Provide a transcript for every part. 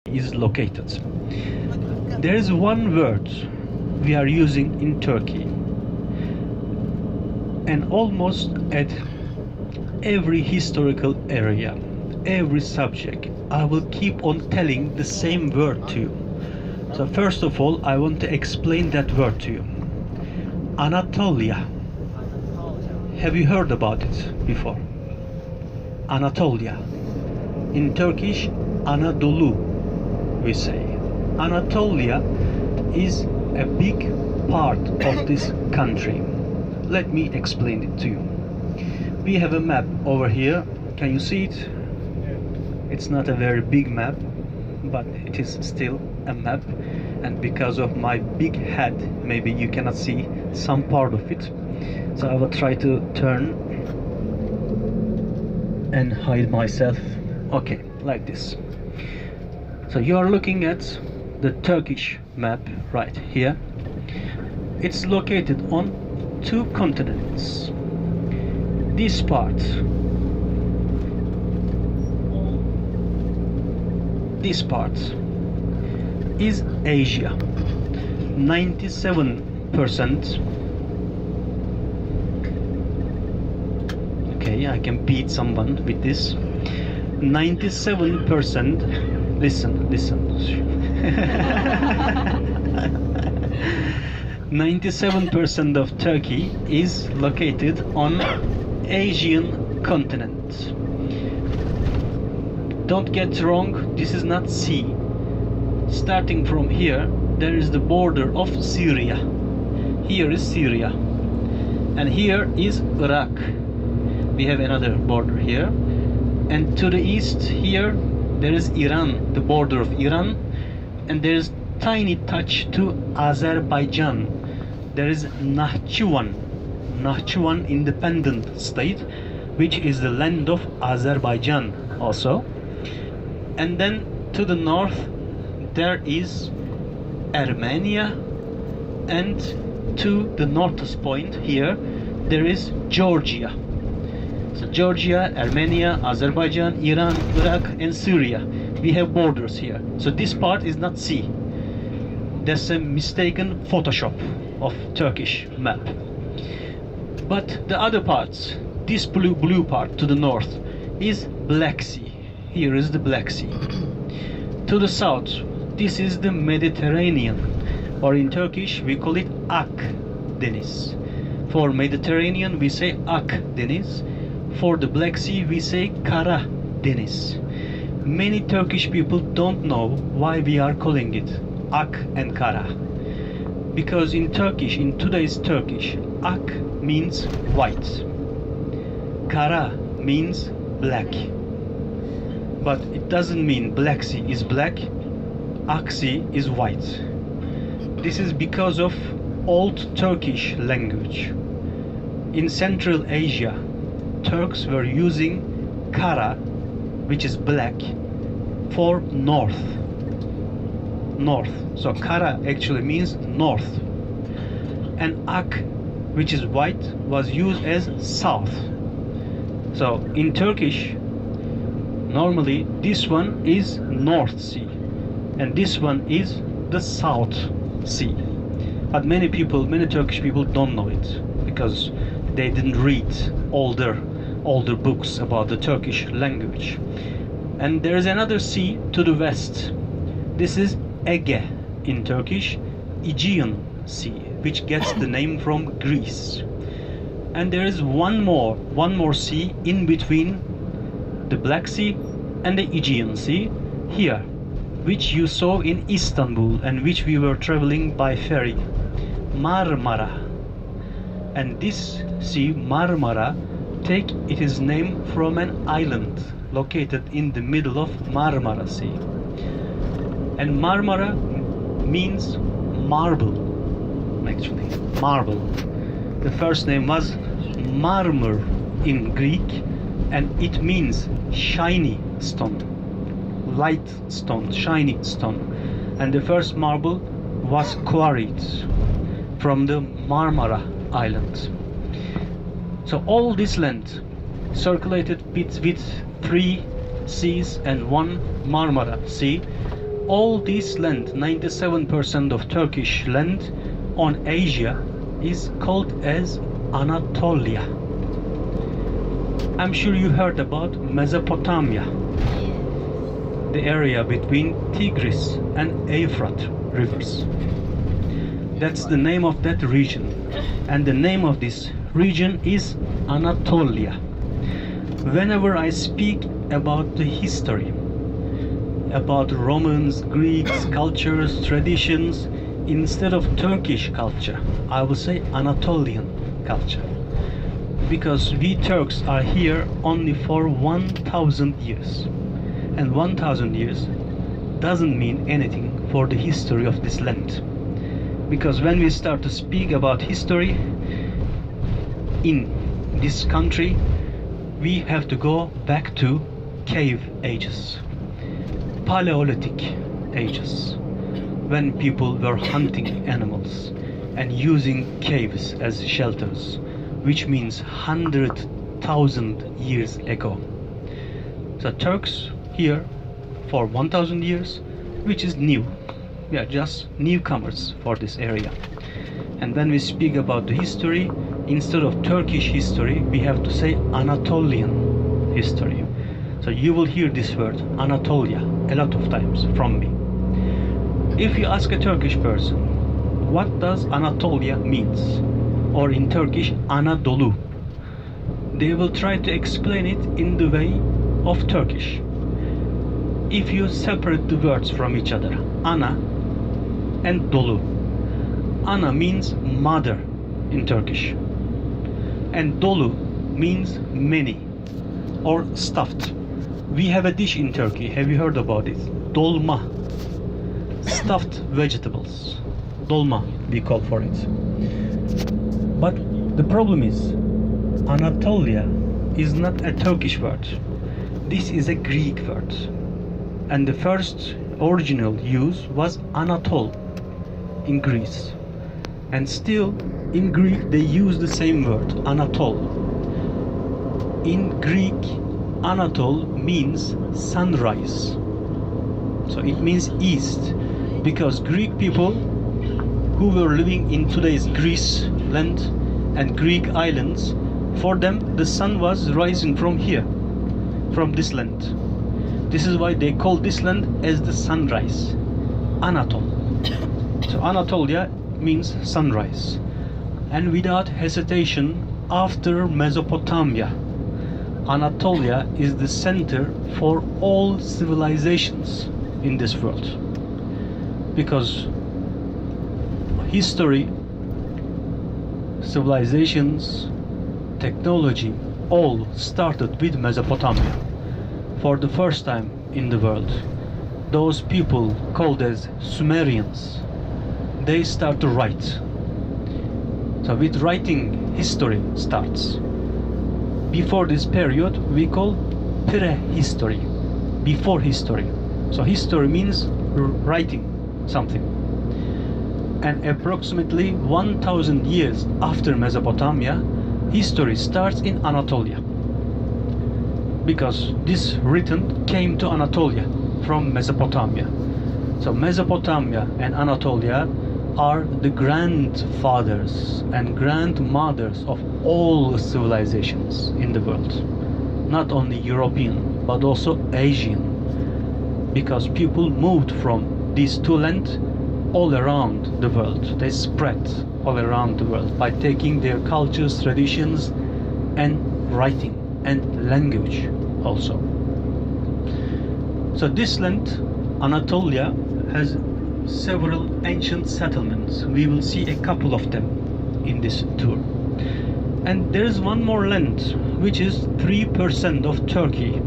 is located. There is one word we are using in Turkey, and almost at every historical area, every subject, I will keep on telling the same word to you. So first of all, I want to explain that word to you. Anatolia. Have you heard about it before? Anatolia. In Turkish, Anadolu, we say. Anatolia is a big part of this country. Let me explain it to you. We have a map over here. Can you see it? It's not a very big map, but it is still a map, and because of my big head, maybe you cannot see some part of it. So I will try to turn and hide myself. Okay, like this. So you are looking at the Turkish map right here. It's located on two continents. This part is Asia. 97%. Okay, I can beat someone with this. 97%. Listen. 97% of Turkey is located on Asian continent. Don't get wrong, this is not sea. Starting from here, there is the border of Syria. Here is Syria. And here is Iraq. We have another border here. And to the east here, there is Iran, the border of Iran. And there is tiny touch to Azerbaijan. There is Nahchivan independent state, which is the land of Azerbaijan also. And then to the north there is Armenia, and to the northest point here there is Georgia. So Georgia, Armenia, Azerbaijan, Iran, Iraq and Syria. We have borders here. So this part is not sea. That's a mistaken Photoshop of Turkish map. But the other parts, this blue part to the north is Black Sea. Here is the Black Sea. To the south, this is the Mediterranean, or in Turkish we call it Akdeniz. For Mediterranean we say Akdeniz. For the Black Sea we say Karadeniz. Many Turkish people don't know why we are calling it Ak and Kara. Because in Turkish, in today's Turkish, Ak means white, Kara means black. But it doesn't mean Black Sea is black, Ak Sea is white. This is because of Old Turkish language. In Central Asia, Turks were using Kara, which is black, for north. So Kara actually means north. And Ak, which is white, was used as south. So in Turkish, normally this one is North Sea and this one is the South Sea. But many Turkish people don't know it because they didn't read older books about the Turkish language. And there is another sea to the west. This is Ege in Turkish, Aegean Sea, which gets the name from Greece. And there is one more sea in between the Black Sea and the Aegean Sea here, which you saw in Istanbul and which we were traveling by ferry, Marmara. And this sea, Marmara, take its name from an island located in the middle of Marmara Sea. And Marmara means marble, actually, marble. The first name was Marmur in Greek, and it means shiny stone, light stone, shiny stone. And the first marble was quarried from the Marmara Island. So all this land circulated with 3 seas and 1 Marmara Sea all this land, 97% of Turkish land on Asia, is called as Anatolia. I'm sure you heard about Mesopotamia, the area between Tigris and Euphrates rivers. That's the name of that region, and the name of this region is Anatolia. Whenever I speak about the history, about Romans, Greeks, cultures, traditions, instead of Turkish culture, I will say Anatolian culture. Because we Turks are here only for 1,000 years. And 1,000 years doesn't mean anything for the history of this land. Because when we start to speak about history in this country, we have to go back to cave ages, Paleolithic ages, when people were hunting animals and using caves as shelters, which means 100,000 years ago. So Turks here for 1,000 years, which is new. We are just newcomers for this area. And when we speak about the history, instead of Turkish history, we have to say Anatolian history. So you will hear this word Anatolia a lot of times from me. If you ask a Turkish person, what does Anatolia means? Or in Turkish, Anadolu, they will try to explain it in the way of Turkish. If you separate the words from each other, Ana and Dolu. Ana means mother in Turkish, and Dolu means many or stuffed. We have a dish in Turkey, have you heard about it? Dolma, stuffed vegetables. Dolma we call for it. But the problem is, Anatolia is not a Turkish word. This is a Greek word. And the first original use was Anatol in Greece. And still in Greek they use the same word, Anatol. In Greek, Anatol means sunrise. So it means east, because Greek people who were living in today's Greece land and Greek islands, for them the sun was rising from here, from this land. This is why they call this land as the sunrise, Anatol. So Anatolia means sunrise. And without hesitation, after Mesopotamia, Anatolia is the center for all civilizations in this world. Because history, civilizations, technology, all started with Mesopotamia. For the first time in the world, those people called as Sumerians, they start to write. So with writing, history starts. Before this period, we call prehistory, before history. So history means writing something. And approximately 1,000 years after Mesopotamia, history starts in Anatolia. Because this written came to Anatolia from Mesopotamia. So Mesopotamia and Anatolia are the grandfathers and grandmothers of all civilizations in the world. Not only European, but also Asian. Because people moved from these two lands all around the world. They spread all around the world by taking their cultures, traditions, and writing and language also. So this land, Anatolia, has several ancient settlements. We will see a couple of them in this tour. And there is one more land which is 3% of Turkey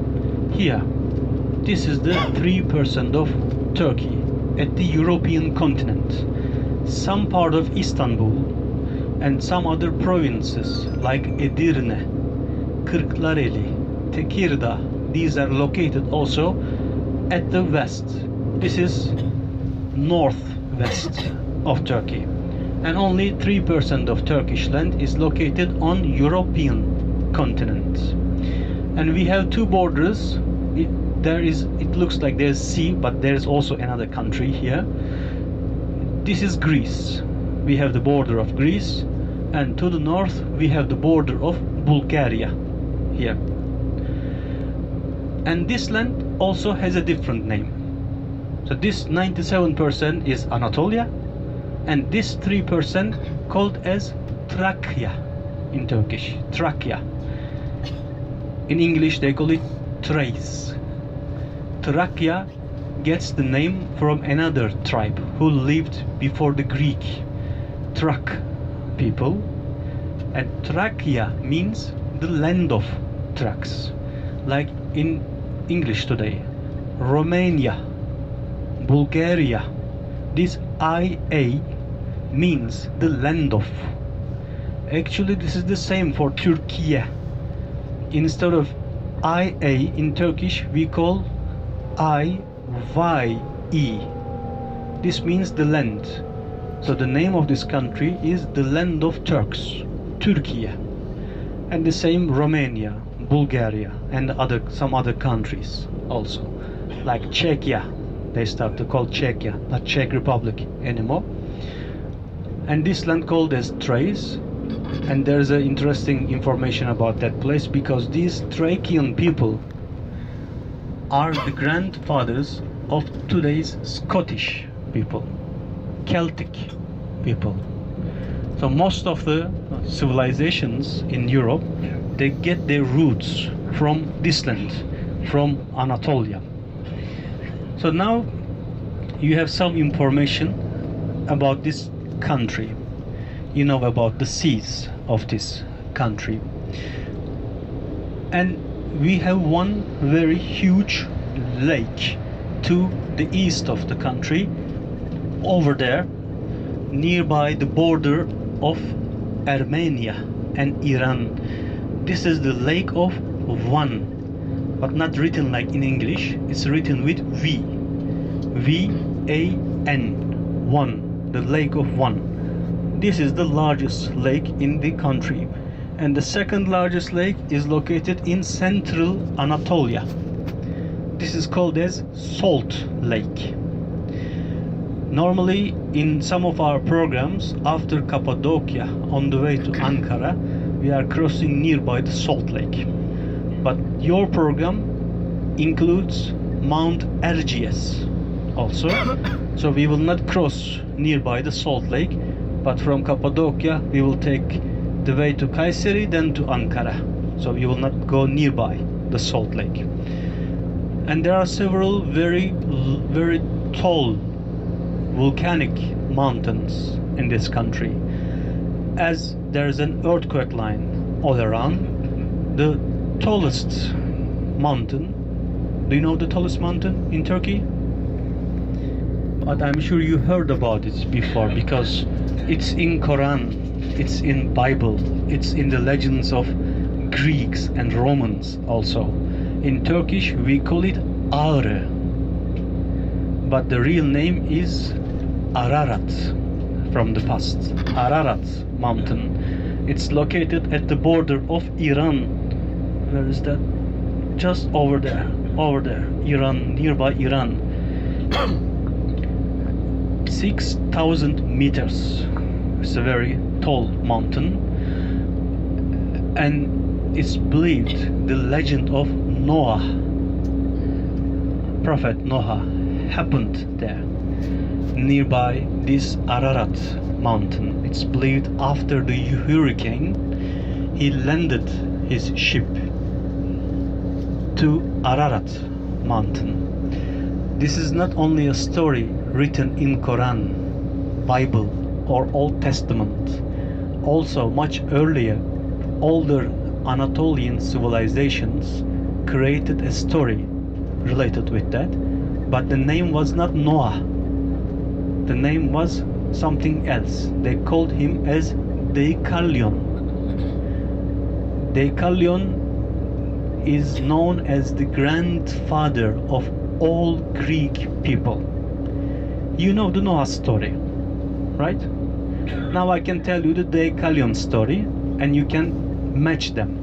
here. This is the 3% of Turkey at the European continent. Some part of Istanbul and some other provinces like Edirne, Kırklareli, Tekirdağ, these are located also at the west. This is northwest of Turkey. And only 3% of Turkish land is located on European continent. And we have two borders it looks like there's sea, but there's also another country here. This is Greece. We have the border of Greece, and to the north we have the border of Bulgaria here. And this land also has a different name. So this 97% is Anatolia, and this 3% called as Trakya in Turkish. Trakya. In English they call it Thrace. Trakya gets the name from another tribe who lived before the Greek, Thrak people, and Trakya means the land of Thrax, like in English today. Romania, Bulgaria, this IA means the land of. Actually this is the same for Turkey. Instead of IA in Turkish we call IYE. This means the land. So the name of this country is the land of Turks, Turkey. And the same Romania, Bulgaria, and some other countries also, like Czechia. They start to call Czechia, not Czech Republic anymore. And this land called as Thrace. And there's a interesting information about that place, because these Thracian people are the grandfathers of today's Scottish people, Celtic people. So most of the civilizations in Europe, they get their roots from this land, from Anatolia. So now you have some information about this country. You know about the seas of this country. And we have one very huge lake to the east of the country, over there, nearby the border of Armenia and Iran. This is the Lake of Van, but not written like in English. It's written with V. V-A-N. Van. The Lake of Van. This is the largest lake in the country. And the second largest lake is located in central Anatolia. This is called as Salt Lake. Normally in some of our programs, after Cappadocia on the way to Ankara, we are crossing nearby the Salt Lake. But your program includes Mount Erciyes also. So we will not cross nearby the Salt Lake, but from Cappadocia we will take the way to Kayseri, then to Ankara. So we will not go nearby the Salt Lake. And there are several very tall volcanic mountains in this country, as there is an earthquake line all around. The tallest mountain, do you know the tallest mountain in Turkey? But I'm sure you heard about it before, because it's in Quran, it's in Bible, it's in the legends of Greeks and Romans also. In Turkish we call it Ağrı, but the real name is Ararat from the past. Ararat mountain. It's located at the border of Iran. Where is that? Just over there. Over there. Iran, nearby Iran. 6,000 meters. It's a very tall mountain. And it's believed the legend of Noah, Prophet Noah, happened there, nearby this Ararat mountain. It's believed after the hurricane, he landed his ship to Ararat mountain. This is not only a story written in Quran, Bible, or Old Testament. Also, much earlier, older Anatolian civilizations created a story related with that, but the name was not Noah. The name was something else. They called him as Deikalion. Deikalion is known as the grandfather of all Greek people. You know the Noah story, right? Now I can tell you the Deikalion story, and you can match them.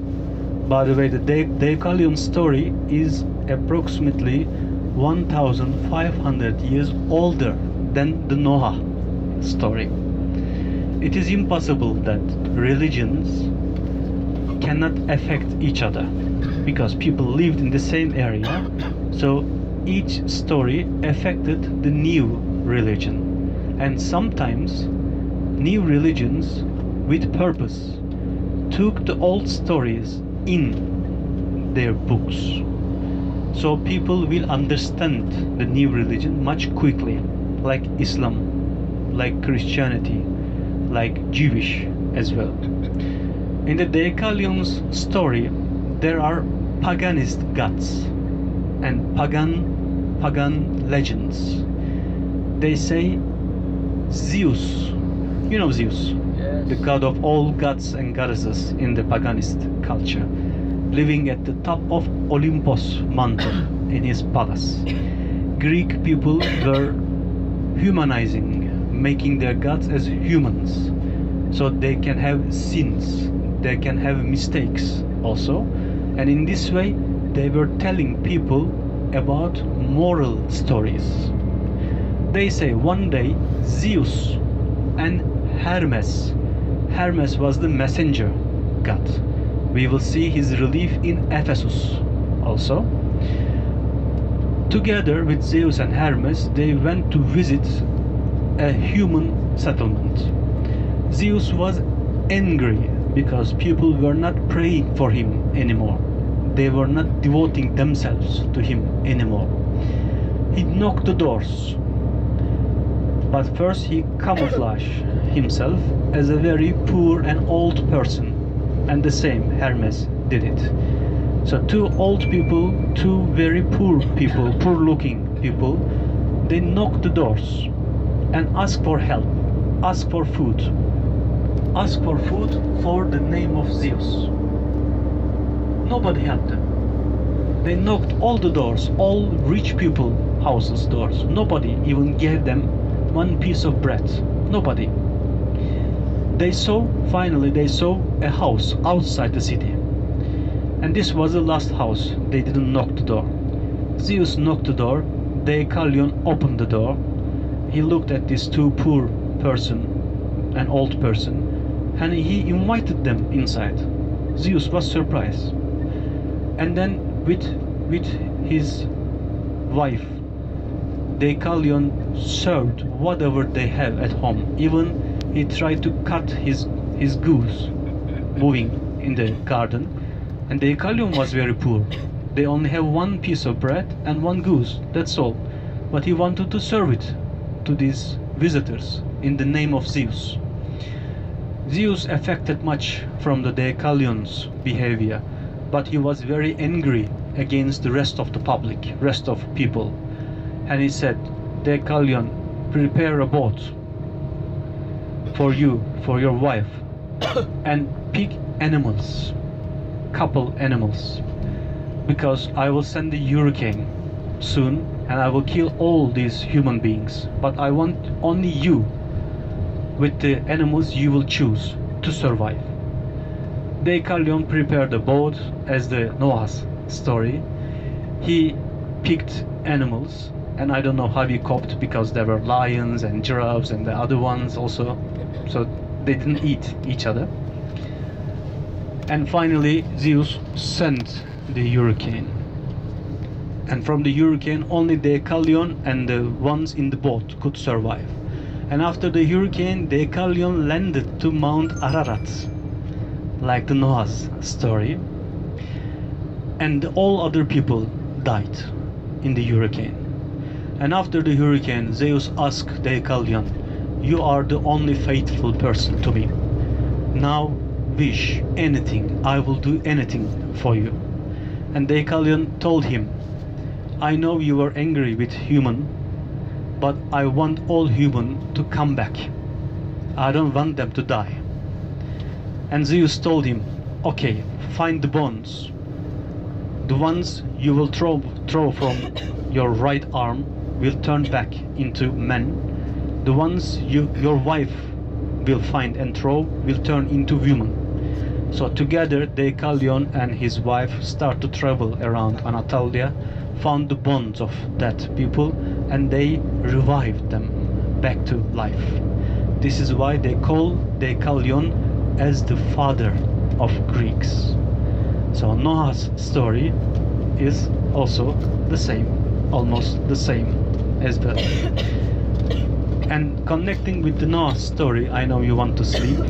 By the way, the Deucalion story is approximately 1,500 years older than the Noah story. It is impossible that religions cannot affect each other because people lived in the same area, so each story affected the new religion. And sometimes new religions with purpose took the old stories in their books, so people will understand the new religion much quickly, like Islam, like Christianity, like Jewish as well. In the Deucalion's story, there are paganist gods and pagan legends. They say Zeus, you know Zeus, Yes. the god of all gods and goddesses in the paganist culture, living at the top of Olympus mountain in his palace. Greek people were humanizing, making their gods as humans, so they can have sins, they can have mistakes also, and in this way they were telling people about moral stories. They say one day Zeus and Hermes was the messenger god. We will see his relief in Ephesus also. Together with Zeus and Hermes, they went to visit a human settlement. Zeus was angry because people were not praying for him anymore. They were not devoting themselves to him anymore. He knocked the doors, but first he camouflaged himself as a very poor and old person, and the same Hermes did it. So two old people, two very poor people, poor looking people, they knocked the doors and asked for help, asked for food for the name of Zeus. Nobody helped them. They knocked all the doors, all rich people houses doors. Nobody even gave them one piece of bread. Nobody. Finally they saw a house outside the city, and this was the last house. They didn't knock the door. Zeus knocked the door. Deucalion opened the door. He looked at this two poor person, an old person, and he invited them inside. Zeus was surprised, and then with his wife, Deucalion served whatever they have at home. Even he tried to cut his goose moving in the garden, and Deucalion was very poor. They only have one piece of bread and one goose, that's all. But he wanted to serve it to these visitors in the name of Zeus. Zeus affected much from the Deucalion's behavior, but he was very angry against the rest of the public, rest of people. And he said, Deucalion, prepare a boat for you, for your wife, and pick animals, couple animals, because I will send a hurricane soon and I will kill all these human beings, but I want only you with the animals you will choose to survive. Deucalion prepared a boat as the Noah's story. He picked animals, and I don't know how he coped because there were lions and giraffes and the other ones also, so they didn't eat each other. And finally Zeus sent the hurricane, and from the hurricane only Deucalion and the ones in the boat could survive. And after the hurricane, Deucalion landed to Mount Ararat, like the Noah's story, and all other people died in the hurricane. And after the hurricane, Zeus asked Deucalion, you are the only faithful person to me. Now wish anything, I will do anything for you. And Deucalion told him, I know you are angry with human, but I want all human to come back. I don't want them to die. And Zeus told him, okay, find the bones. The ones you will throw from your right arm will turn back into men. The ones your wife will find and throw will turn into women. So together Deucalion and his wife start to travel around Anatolia, found the bones of dead people, and they revived them back to life. This is why they call Deucalion as the father of Greeks. So Noah's story is also the same, almost the same as well. And connecting with the Noah story, I know you want to sleep.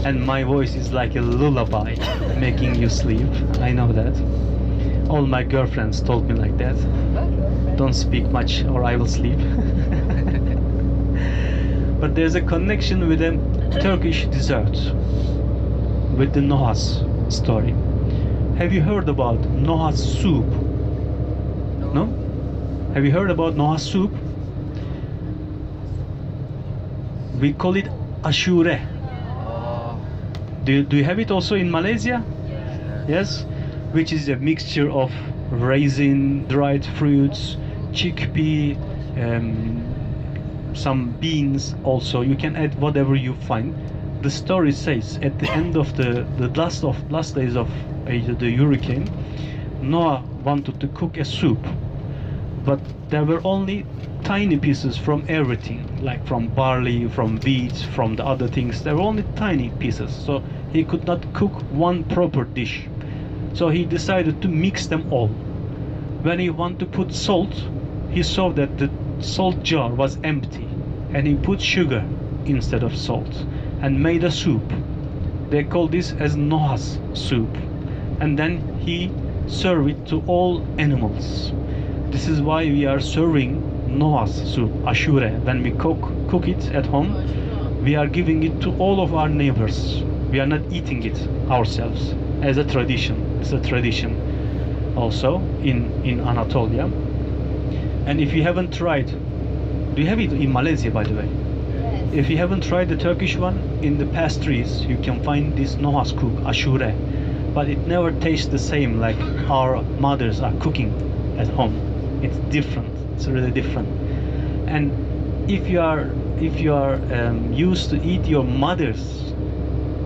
And my voice is like a lullaby, making you sleep. I know that. All my girlfriends told me like that. Don't speak much or I will sleep. But there's a connection with a Turkish dessert, with the Noah's story. Have you heard about Noah's soup? No? Have you heard about Noah's soup? We call it ashure. Do you have it also in Malaysia? Yes? Which is a mixture of raisin, dried fruits, chickpea, some beans also. You can add whatever you find. The story says at the end of the last days of the hurricane, Noah wanted to cook a soup, but there were only tiny pieces from everything, like from barley, from wheat, from the other things. There were only tiny pieces, so he could not cook one proper dish. So he decided to mix them all. When he wanted to put salt, he saw that the salt jar was empty, and he put sugar instead of salt and made a soup. They call this as Noah's soup. And then he served it to all animals. This is why we are serving Noah's soup, ashure. When we cook it at home, we are giving it to all of our neighbors. We are not eating it ourselves as a tradition. It's a tradition also in Anatolia. And if you haven't tried, do you have it in Malaysia, by the way? Yes. If you haven't tried the Turkish one, in the pastries you can find this Noah's cook, ashure. But it never tastes the same like our mothers are cooking at home. It's different. It's really different. And if you are used to eat your mother's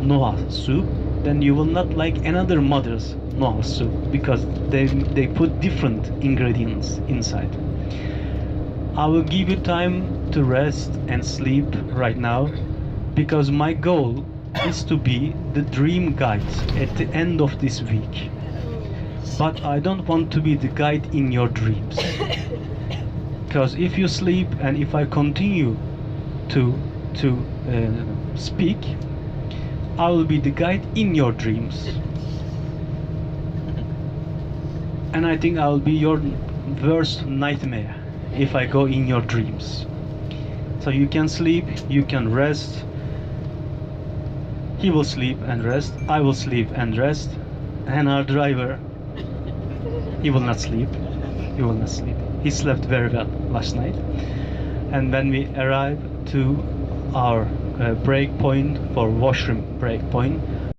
Noah soup, then you will not like another mother's Noah soup, because they put different ingredients inside. I will give you time to rest and sleep right now, because my goal is to be the dream guide at the end of this week. But I don't want to be the guide in your dreams. Because if you sleep and if I continue to speak, I will be the guide in your dreams. And I think I will be your worst nightmare if I go in your dreams. So you can sleep, you can rest. He will sleep and rest, I will sleep and rest, and our driver, he will not sleep. He will not sleep. He slept very well last night. And when we arrive to our break point, for washroom break point,